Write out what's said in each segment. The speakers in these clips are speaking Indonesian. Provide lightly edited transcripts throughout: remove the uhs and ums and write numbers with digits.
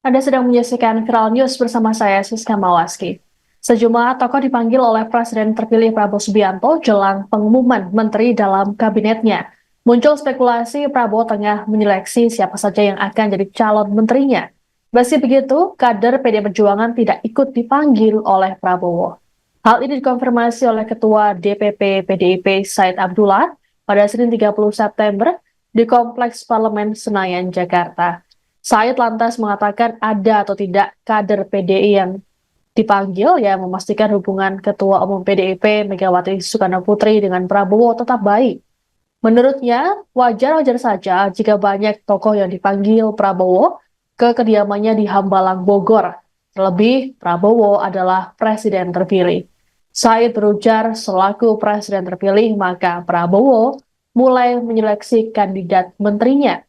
Anda sedang menyaksikan Viral News bersama saya, Siska Mawaski. Sejumlah tokoh dipanggil oleh Presiden terpilih Prabowo Subianto jelang pengumuman menteri dalam kabinetnya. Muncul spekulasi Prabowo tengah menyeleksi siapa saja yang akan jadi calon menterinya. Meski begitu, kader PD Perjuangan tidak ikut dipanggil oleh Prabowo. Hal ini dikonfirmasi oleh Ketua DPP PDIP Said Abdullah pada Senin 30 September di Kompleks Parlemen Senayan, Jakarta. Said lantas mengatakan ada atau tidak kader PDI yang dipanggil yang memastikan hubungan Ketua Umum PDIP Megawati Soekarno Putri dengan Prabowo tetap baik. Menurutnya, wajar-wajar saja jika banyak tokoh yang dipanggil Prabowo ke kediamannya di Hambalang, Bogor. Terlebih, Prabowo adalah presiden terpilih. Said berujar selaku presiden terpilih, maka Prabowo mulai menyeleksi kandidat menterinya.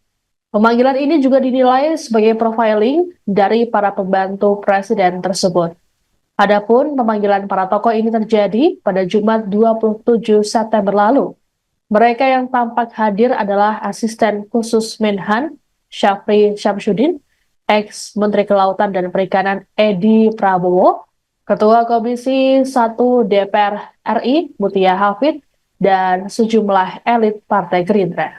Pemanggilan ini juga dinilai sebagai profiling dari para pembantu presiden tersebut. Adapun pemanggilan para tokoh ini terjadi pada Jumat 27 September lalu. Mereka yang tampak hadir adalah asisten khusus Menhan Syafri Syamsuddin, ex-Menteri Kelautan dan Perikanan Edi Prabowo, Ketua Komisi 1 DPR RI Mutia Hafid, dan sejumlah elit Partai Gerindra.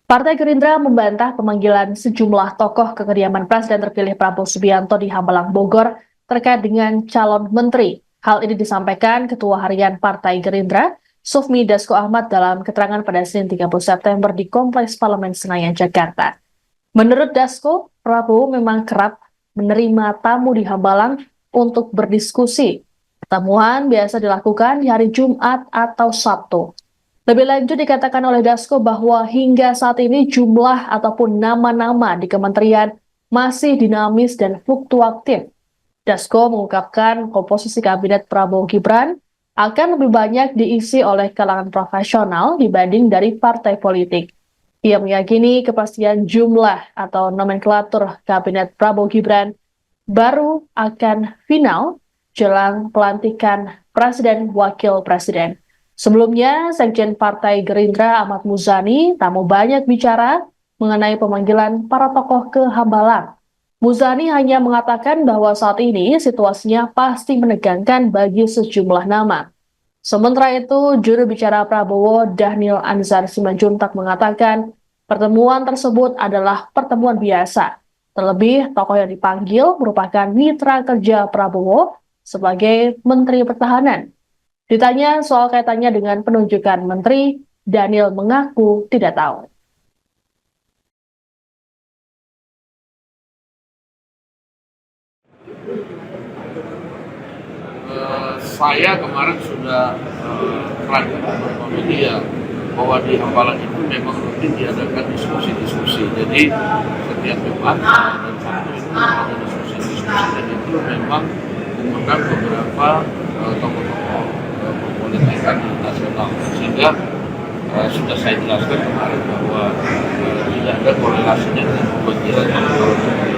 Partai Gerindra membantah pemanggilan sejumlah tokoh ke kediaman Presiden terpilih Prabowo Subianto di Hambalang, Bogor terkait dengan calon menteri. Hal ini disampaikan Ketua Harian Partai Gerindra, Sufmi Dasko Ahmad dalam keterangan pada Senin 30 September di Kompleks Parlemen Senayan, Jakarta. Menurut Dasko, Prabowo memang kerap menerima tamu di Hambalang untuk berdiskusi. Pertemuan biasa dilakukan di hari Jumat atau Sabtu. Lebih lanjut dikatakan oleh Dasko bahwa hingga saat ini jumlah ataupun nama-nama di kementerian masih dinamis dan fluktuatif. Dasko mengungkapkan komposisi kabinet Prabowo Gibran akan lebih banyak diisi oleh kalangan profesional dibanding dari partai politik. Ia meyakini kepastian jumlah atau nomenklatur kabinet Prabowo Gibran baru akan final jelang pelantikan Presiden Wakil Presiden. Sebelumnya, Sekjen Partai Gerindra Ahmad Muzani tak mau banyak bicara mengenai pemanggilan para tokoh ke Hambalang. Muzani hanya mengatakan bahwa saat ini situasinya pasti menegangkan bagi sejumlah nama. Sementara itu, juru bicara Prabowo Dhanil Anzar Simanjuntak mengatakan pertemuan tersebut adalah pertemuan biasa. Terlebih, tokoh yang dipanggil merupakan mitra kerja Prabowo sebagai Menteri Pertahanan. Ditanya soal kaitannya dengan penunjukan menteri, Daniel mengaku tidak tahu. Saya kemarin sudah terangkan beberapa media bahwa di Hambalang itu memang rutin diadakan diskusi-diskusi. Jadi setiap Jumat dan Sabtu itu ada diskusi-diskusi dan itu memang mengundang beberapa tokoh-tokoh pempolitikan nasional. Sehingga sudah saya jelaskan kemarin bahwa tidak ada korelasinya dengan pemanggilan calon menteri.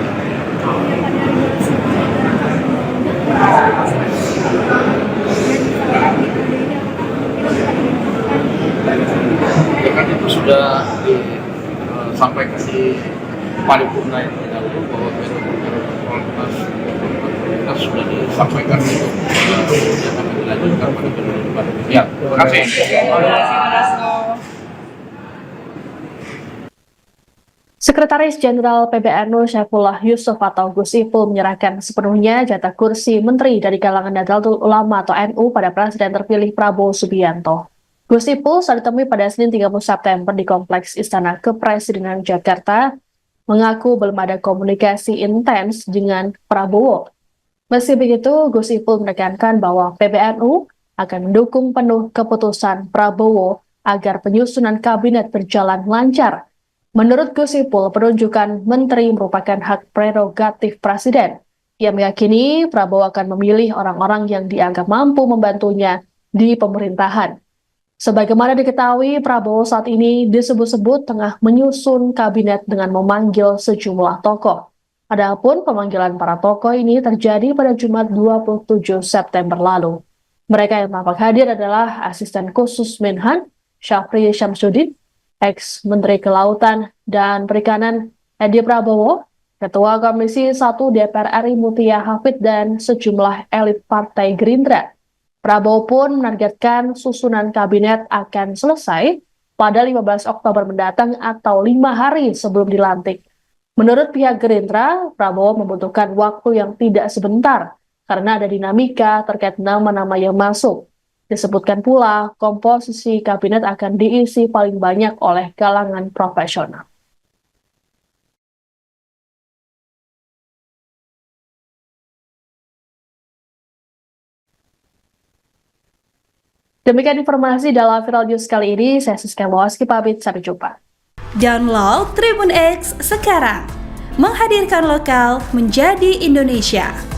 Kan itu sudah disampaikan di paripurna yang terdahulu bahwa prioritas sudah disampaikan untuk yang akan dilanjutkan pada periode depan. Ya, terima kasih. Sekretaris Jenderal PBNU Syaifullah Yusuf atau Gus Ipul menyerahkan sepenuhnya jatah kursi menteri dari kalangan Nahdlatul Ulama atau NU pada Presiden terpilih Prabowo Subianto. Gus Ipul saat ditemui pada Senin 30 September di Kompleks Istana Kepresidenan Jakarta mengaku belum ada komunikasi intens dengan Prabowo. Meski begitu, Gus Ipul menekankan bahwa PBNU akan mendukung penuh keputusan Prabowo agar penyusunan kabinet berjalan lancar. Menurut Gus Ipul, penunjukan menteri merupakan hak prerogatif Presiden. Ia meyakini Prabowo akan memilih orang-orang yang dianggap mampu membantunya di pemerintahan. Sebagaimana diketahui, Prabowo saat ini disebut-sebut tengah menyusun kabinet dengan memanggil sejumlah tokoh. Adapun pemanggilan para tokoh ini terjadi pada Jumat 27 September lalu. Mereka yang tampak hadir adalah Asisten Khusus Menhan, Syafri Syamsuddin, ex-Menteri Kelautan dan Perikanan Edi Prabowo, Ketua Komisi 1 DPR RI Mutia Hafid, dan sejumlah elit Partai Gerindra. Prabowo pun menargetkan susunan kabinet akan selesai pada 15 Oktober mendatang atau 5 hari sebelum dilantik. Menurut pihak Gerindra, Prabowo membutuhkan waktu yang tidak sebentar karena ada dinamika terkait nama-nama yang masuk. Disebutkan pula, komposisi kabinet akan diisi paling banyak oleh kalangan profesional. Demikian informasi dalam Viral News kali ini. Saya Siska Mawaski pamit, sampai jumpa. Download Tribun X sekarang, menghadirkan lokal menjadi Indonesia.